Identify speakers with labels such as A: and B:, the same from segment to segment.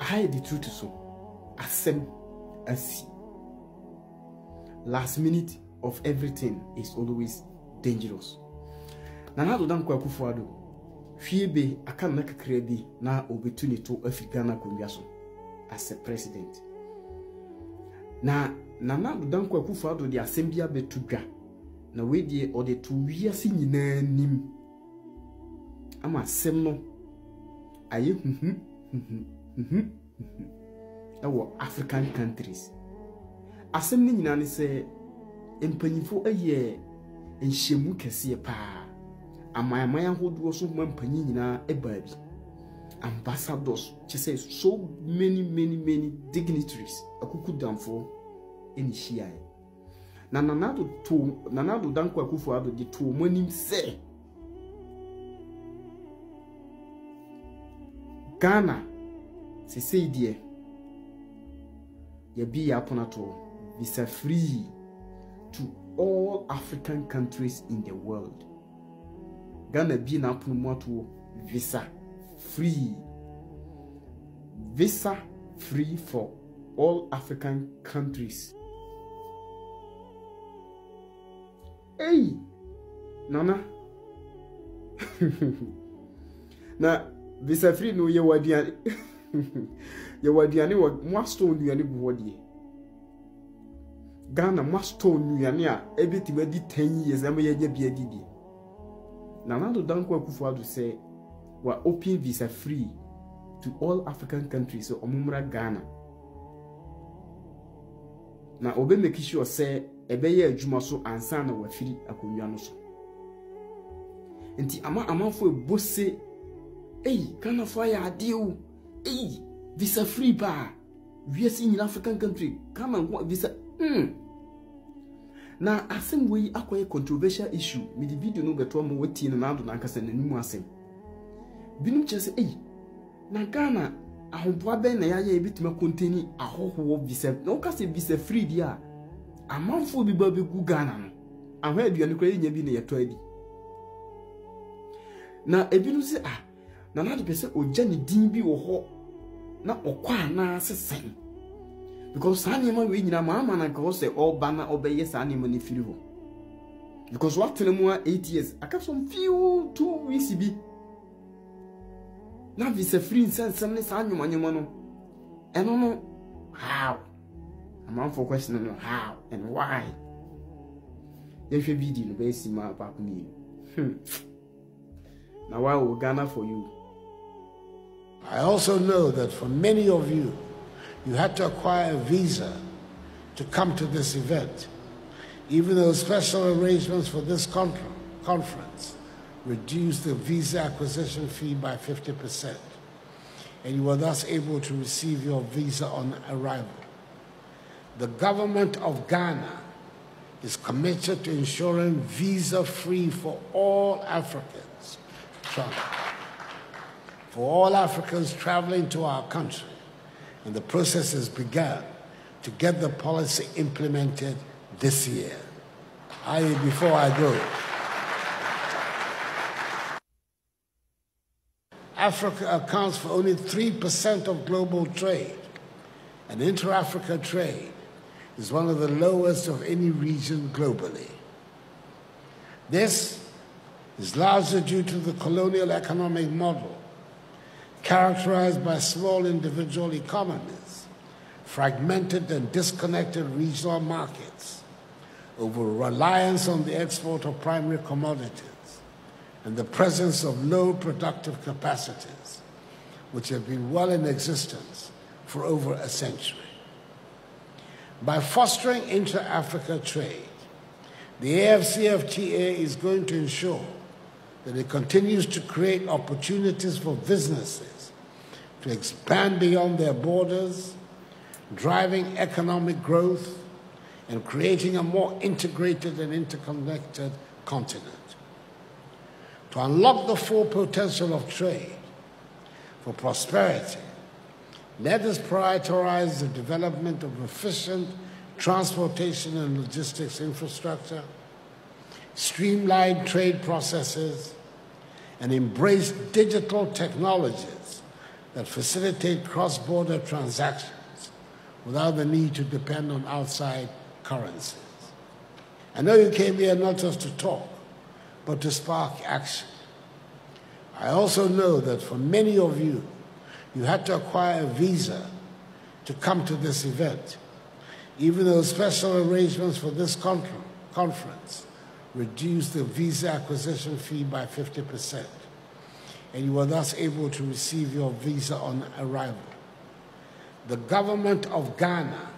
A: hide the truth so asem asi last minute of everything is always dangerous. Nana Addo Dankwa Akufo-Addo hwiebe aka na kakra bi na obetuni to Africa na konwa so as a president. Na Nana Addo Dankwa Akufo-Addo de asem bia betudwa na we die ode to wiase nyina nim ama asem no aye ewo African countries. Asem ni nyina ne se empanyifo aye enhyemu kese pa amayaman hodo so mampanyi nyina ebabi ambassadors say so many dignitaries akuku damfo eni hia na Nana Addo Dankwa Akufo-Addo de to manim se Ghana se say die ya bi ya ponato visa free to all African countries in the world. Ghana bi na ponato visa free for all African countries. Hey, Nana. Na visa free no ye wadiane. Ye wadiane wa mwasto nduane buwodie. Ghana mwasto nduane a ebitima di 10 years ama ye bia didi. Nana Addo Dankwa Akufo-Addo say wa open visa free to all African countries so omumra Ghana. Na obe make sure say ebeye adwuma so ansa na wafiri akonwa no so. Enti amanfo ebose Ghana for ya deal. Visa free ba. We see in African country. Come and visa. Na asem we akwaye controversial issue. Me the video no beto mo wati na ado na nkasa nanimu asem. Binum chese na Ghana ahomboa ben na yaye ebitima containing ahoho visa. Na o ka se visa free dia. Amanfo bi ba begu Ghana no. Ahwa aduane kra nya bi na yeto adi. Na ebinu se Nana Addo pese oja ni din bi wo ho na okwa na sesen because sanima we nyina mama na ka ho se oba na obeye sanima ne firi ho because what tell mu 8 years aka some few 2 weeks bi na visa free sense ne sanima no eno no how am for question no how and why you should video no be sima papa ni now why we Ghana for you.
B: I also know that for many of you, you had to acquire a visa to come to this event, even though special arrangements for this conference reduced the visa acquisition fee by 50%, and you were thus able to receive your visa on arrival. The government of Ghana is committed to ensuring visa-free for all Africans. For all Africans traveling to our country, and the process has begun to get the policy implemented this year. Before I go, Africa accounts for only 3% of global trade, and inter-Africa trade is one of the lowest of any region globally. This is largely due to the colonial economic model, characterized by small individual economies, fragmented and disconnected regional markets, over reliance on the export of primary commodities, and the presence of low productive capacities, which have been well in existence for over a century. By fostering inter-Africa trade, the AFCFTA is going to ensure that it continues to create opportunities for businesses to expand beyond their borders, driving economic growth and creating a more integrated and interconnected continent. To unlock the full potential of trade for prosperity, let us prioritize the development of efficient transportation and logistics infrastructure, streamline trade processes, and embrace digital technologies that facilitate cross-border transactions without the need to depend on outside currencies. I know you came here not just to talk, but to spark action. I also know that for many of you, you had to acquire a visa to come to this event, even though special arrangements for this conference reduced the visa acquisition fee by 50%, and you were thus able to receive your visa on arrival. The government of Ghana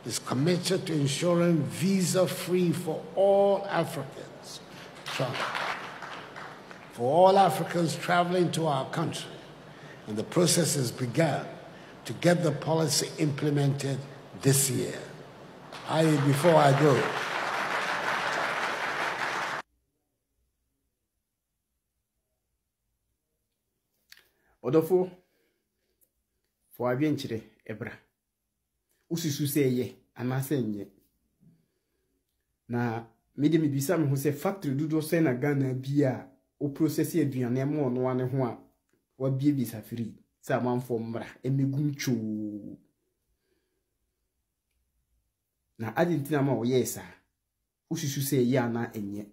B: is committed to ensuring visa-free for all Africans traveling to our country, and the process has begun to get the policy implemented this year. Before I go,
A: Odofo for adwenchire ebra ususu se ye anase nye na mede me bisa me ho se factory dudo se na Ghana bia o process aduane mo no ane ho a wa bie bisa free sa manfo mra emegum chu na Argentina ma o yesa ususu se ye ana enye.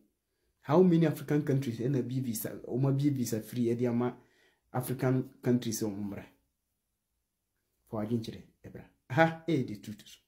A: How many African countries na bie visa o ma bie visa free e dia ma African countries umbre for aginchire ebra the truth